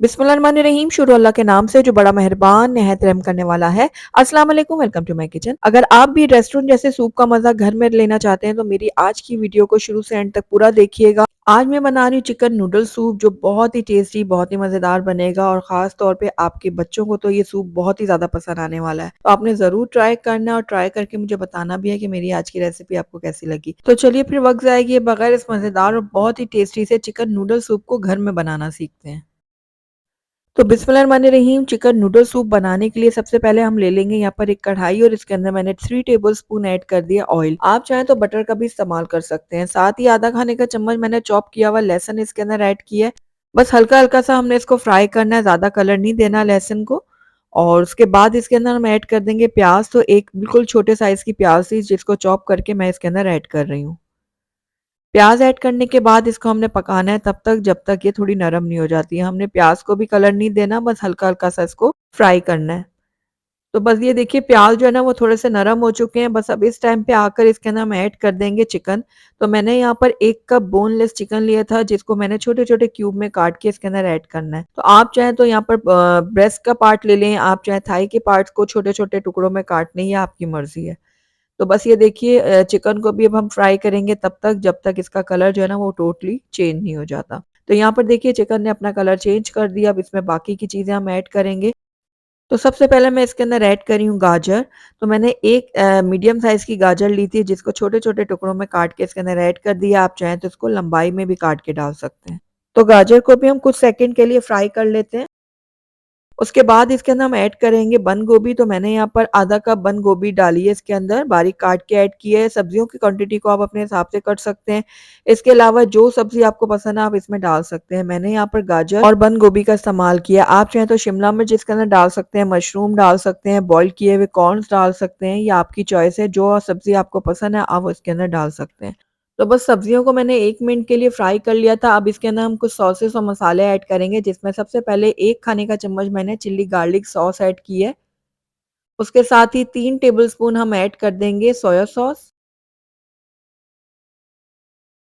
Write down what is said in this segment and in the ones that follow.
बिस्मिल्लाहिर्रहमानिर्रहीम। शुरू अल्लाह के नाम से जो बड़ा मेहरबान निहायत रहम करने वाला है। अस्सलाम वालेकुम, वेलकम टू माय किचन। अगर आप भी रेस्टोरेंट जैसे सूप का मज़ा घर में लेना चाहते हैं तो मेरी आज की वीडियो को शुरू से एंड तक पूरा देखिएगा। आज मैं बना रही हूँ चिकन नूडल सूप जो बहुत ही टेस्टी, बहुत ही मज़ेदार बनेगा और ख़ास तौर पे आपके बच्चों को तो ये सूप बहुत ही ज़्यादा पसंद आने वाला है। तो आपने ज़रूर ट्राई करना और ट्राई करके मुझे बताना भी है कि मेरी आज की रेसिपी आपको कैसी लगी। तो चलिए फिर वक्त ज़ाया किए बगैर इस मज़ेदार और बहुत ही टेस्टी से चिकन नूडल सूप को घर में बनाना सीखते हैं। तो बिस्मिल्लाहिर्रहमानिर्रहीम। चिकन नूडल सूप बनाने के लिए सबसे पहले हम ले लेंगे यहाँ पर एक कढ़ाई और इसके अंदर मैंने 3 टेबलस्पून ऐड कर दिया ऑयल। आप चाहें तो बटर का भी इस्तेमाल कर सकते हैं। साथ ही आधा खाने का चम्मच मैंने चॉप किया हुआ लहसुन इसके अंदर ऐड किया है। बस हल्का-हल्का सा हमने इसको फ्राई करना है, ज़्यादा कलर नहीं देना लहसुन को। और उसके बाद इसके अंदर हम ऐड कर देंगे प्याज़। तो एक बिल्कुल छोटे साइज़ की प्याज़ थी जिसको चॉप करके मैं इसके अंदर ऐड कर रही हूँ। प्याज़ ऐड करने के बाद इसको हमने पकाना है तब तक जब तक ये थोड़ी नरम नहीं हो जाती है। हमने प्याज़ को भी कलर नहीं देना, बस हल्का-हल्का सा इसको फ्राई करना है। तो बस ये देखिए प्याज़ जो है ना वो थोड़े से नरम हो चुके हैं। बस अब इस टाइम पे आकर इसके अंदर हम ऐड कर देंगे चिकन। तो मैंने यहाँ पर 1 कप बोनलेस चिकन लिया था जिसको मैंने छोटे-छोटे क्यूब में काट के इसके अंदर ऐड करना है। तो आप चाहें तो यहाँ पर ब्रेस्ट का पार्ट ले लें, आप चाहे थाई के पार्ट्स को छोटे-छोटे टुकड़ों में काटने ये आपकी मर्ज़ी है। तो बस ये देखिए चिकन को भी अब हम फ्राई करेंगे तब तक जब तक इसका कलर जो है ना वो टोटली चेंज नहीं हो जाता। तो यहाँ पर देखिए चिकन ने अपना कलर चेंज कर दिया। अब इसमें बाकी की चीज़ें हम ऐड करेंगे। तो सबसे पहले मैं इसके अंदर ऐड कर रही हूँ गाजर। तो मैंने एक मीडियम साइज़ की गाजर ली थी जिसको छोटे-छोटे टुकड़ों में काट के इसके अंदर ऐड कर दिया। आप चाहें तो इसको लंबाई में भी काट के डाल सकते हैं। तो गाजर को भी हम कुछ सेकंड के लिए फ्राई कर लेते हैं। उसके बाद इसके अंदर हम ऐड करेंगे बंद गोभी। तो मैंने यहाँ पर आधा कप बंद गोभी डाली है इसके अंदर, बारीक काट के ऐड की है। सब्जियों की क्वांटिटी को आप अपने हिसाब से कर सकते हैं। इसके अलावा जो सब्ज़ी आपको पसंद है आप इसमें डाल सकते हैं। मैंने यहाँ पर गाजर और बंद गोभी का इस्तेमाल किया। आप चाहें तो शिमला मिर्च इसके अंदर डाल सकते हैं, मशरूम डाल सकते हैं, बॉइल्ड किए हुए कॉर्न्स डाल सकते हैं, ये आपकी चॉइस है। जो सब्ज़ी आपको पसंद है आप वो इसके अंदर डाल सकते हैं। तो बस सब्जियों को मैंने 1 मिनट के लिए फ्राई कर लिया था। अब इसके अंदर हम कुछ सॉसेस और मसाले ऐड करेंगे जिसमें सबसे पहले 1 खाने का चम्मच मैंने चिल्ली गार्लिक सॉस ऐड की है। उसके साथ ही 3 टेबलस्पून हम ऐड कर देंगे सोया सॉस।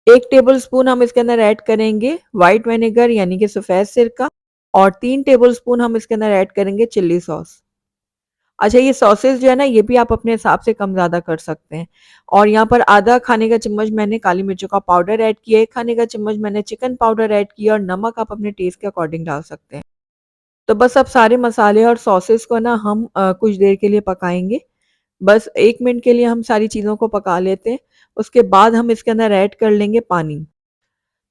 1 टेबलस्पून हम इसके अंदर ऐड करेंगे व्हाइट विनेगर यानी कि सफ़ेद सिरका और 3 टेबलस्पून हम इसके अंदर ऐड करेंगे चिल्ली सॉस। अच्छा, ये सॉसेस जो है ना ये भी आप अपने हिसाब से कम ज़्यादा कर सकते हैं। और यहाँ पर आधा खाने का चम्मच मैंने काली मिर्चों का पाउडर ऐड किया, 1 खाने का चम्मच मैंने चिकन पाउडर ऐड किया और नमक आप अपने टेस्ट के अकॉर्डिंग डाल सकते हैं। तो बस अब सारे मसाले और सॉसेस को ना हम कुछ देर के लिए पकाएँगे। बस 1 मिनट के लिए हम सारी चीज़ों को पका लेते हैं। उसके बाद हम इसके अंदर ऐड कर लेंगे पानी।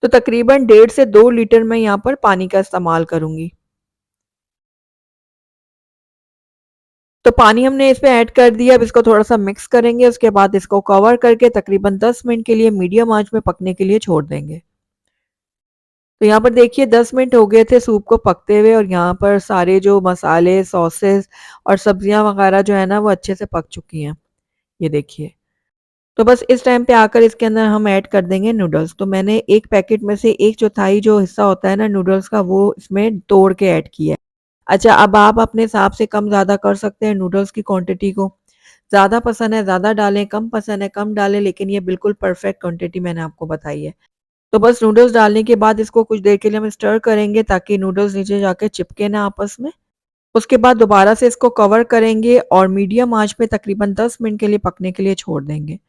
तो तकरीबन 1.5 से 2 लीटर मैं यहाँ पर पानी का इस्तेमाल करूँगी। तो पानी हमने इसमें ऐड कर दिया। अब इसको थोड़ा-सा मिक्स करेंगे। उसके बाद इसको कवर करके तकरीबन 10 मिनट के लिए मीडियम आँच में पकने के लिए छोड़ देंगे। तो यहाँ पर देखिए 10 मिनट हो गए थे सूप को पकते हुए और यहाँ पर सारे जो मसाले, सॉसेस और सब्जियाँ वग़ैरह जो है ना वो अच्छे से पक चुकी हैं। ये देखिए। तो बस इस टाइम पे आकर इसके अंदर हम ऐड कर देंगे नूडल्स। तो मैंने 1 पैकेट में से 1/4 जो हिस्सा होता है ना नूडल्स का वो इसमें तोड़ के ऐड किया है। अच्छा, अब आप अपने हिसाब से कम-ज़्यादा कर सकते हैं नूडल्स की क्वांटिटी को। ज़्यादा पसंद है ज़्यादा डालें, कम पसंद है कम डालें, लेकिन ये बिल्कुल परफेक्ट क्वांटिटी मैंने आपको बताई है। तो बस नूडल्स डालने के बाद इसको कुछ देर के लिए हम स्टर करेंगे ताकि नूडल्स नीचे जाके चिपके ना आपस में। उसके बाद दोबारा से इसको कवर करेंगे और मीडियम आँच पे तकरीबन 10 मिनट के लिए पकने के लिए छोड़ देंगे।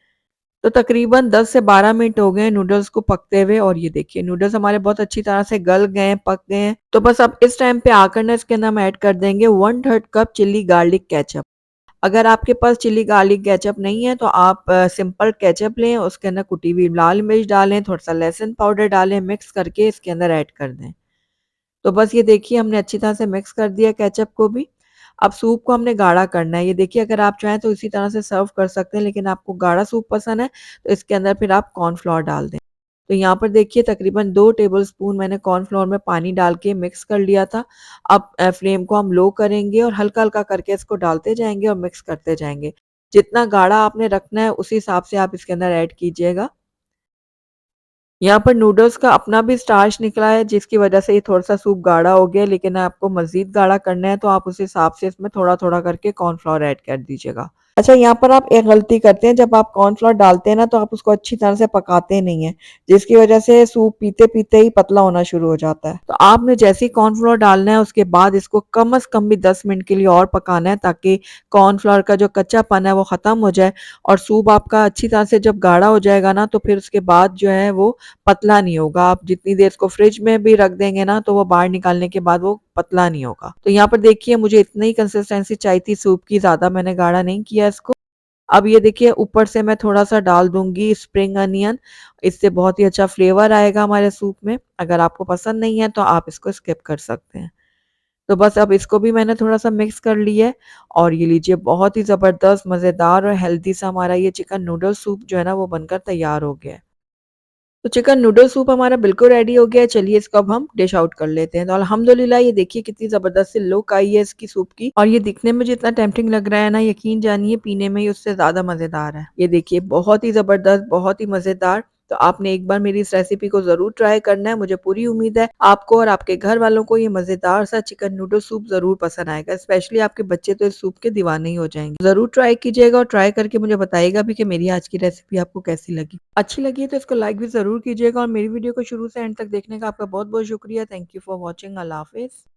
तो तकरीबन 10 से 12 मिनट हो गए हैं नूडल्स को पकते हुए और ये देखिए नूडल्स हमारे बहुत अच्छी तरह से गल गए हैं, पक गए हैं। तो बस अब इस टाइम पे आकर ना इसके अंदर हम ऐड कर देंगे 1/3 कप चिल्ली गार्लिक केचअप। अगर आपके पास चिल्ली गार्लिक केचअप नहीं है तो आप सिंपल केचअप लें, उसके अंदर कुटी हुई लाल मिर्च डालें, थोड़ा-सा लहसुन पाउडर डालें, मिक्स करके इसके अंदर ऐड कर दें। तो बस ये देखिए हमने अच्छी तरह से मिक्स कर दिया केचअप को भी। अब सूप को हमने गाढ़ा करना है। ये देखिए अगर आप चाहें तो इसी तरह से सर्व कर सकते हैं, लेकिन आपको गाढ़ा सूप पसंद है तो इसके अंदर फिर आप कॉर्नफ्लोर डाल दें। तो यहाँ पर देखिए तकरीबन 2 टेबलस्पून मैंने कॉर्नफ्लोर में पानी डाल के मिक्स कर लिया था। अब फ्लेम को हम लो करेंगे और हल्का-हल्का करके इसको डालते जाएँगे और मिक्स करते जाएँगे। जितना गाढ़ा आपने रखना है उसी हिसाब से आप इसके अंदर ऐड कीजिएगा। यहाँ पर नूडल्स का अपना भी स्टार्च निकला है जिसकी वजह से ये थोड़ा-सा सूप गाढ़ा हो गया है, लेकिन आपको मज़ीद गाढ़ा करना है तो आप उस हिसाब से इसमें थोड़ा-थोड़ा करके कॉर्नफ्लोर ऐड कर दीजिएगा। अच्छा, यहाँ पर आप एक गलती करते हैं, जब आप कॉर्नफ्लोर डालते हैं ना, तो आप उसको अच्छी तरह से पकाते नहीं हैं, जिसकी वजह से सूप पीते-पीते ही पतला होना शुरू हो जाता है। तो आपने जैसे ही कॉर्नफ्लोर डालना है, उसके बाद इसको कम से कम भी 10 मिनट के लिए और पकाना है, ताकि कॉर्नफ्लोर का जो कच्चापन है, वो ख़त्म हो जाए और सूप आपका अच्छी तरह से जब गाढ़ा हो जाएगा ना, तो फिर उसके बाद जो है वो पतला नहीं होगा। आप जितनी देर इसको फ्रिज में भी रख देंगे ना, तो वो बाहर निकालने के बाद वो पतला नहीं होगा। तो यहाँ पर देखिए मुझे इतनी ही कंसिस्टेंसी चाहिए थी सूप की, ज़्यादा मैंने गाढ़ा नहीं किया इसको। अब ये देखिए ऊपर से मैं थोड़ा-सा डाल दूँगी स्प्रिंग अनियन, इससे बहुत ही अच्छा फ्लेवर आएगा हमारे सूप में। अगर आपको पसंद नहीं है तो आप इसको स्किप कर सकते हैं। तो बस अब इसको भी मैंने थोड़ा-सा मिक्स कर लिया है और ये लीजिए बहुत ही ज़बरदस्त मज़ेदार और हेल्दी सा हमारा ये चिकन नूडल सूप जो है ना वो बनकर तैयार हो गया है। तो चिकन नूडल सूप हमारा बिल्कुल रेडी हो गया है। चलिए इसको अब हम डिश आउट कर लेते हैं। तो अल्हम्दुलिल्लाह ये देखिए कितनी ज़बरदस्त सी लुक आई है इसकी सूप की और ये दिखने में जितना टेम्प्टिंग लग रहा है ना, यकीन जानिए पीने में ही उससे ज़्यादा मज़ेदार है। ये देखिए बहुत ही ज़बरदस्त, बहुत ही मज़ेदार। तो आपने एक बार मेरी इस रेसिपी को ज़रूर ट्राई करना है। मुझे पूरी उम्मीद है आपको और आपके घर वालों को ये मज़ेदार सा चिकन नूडल सूप ज़रूर पसंद आएगा। स्पेशली आपके बच्चे तो इस सूप के दीवाने ही हो जाएँगे। ज़रूर ट्राई कीजिएगा और ट्राई करके मुझे बताइएगा भी कि मेरी आज की रेसिपी आपको कैसी लगी। अच्छी लगी है तो इसको लाइक भी ज़रूर कीजिएगा और मेरी वीडियो को शुरू से एंड तक देखने का आपका बहुत-बहुत शुक्रिया। Thank you for watching. अल्लाह हाफ़िज़।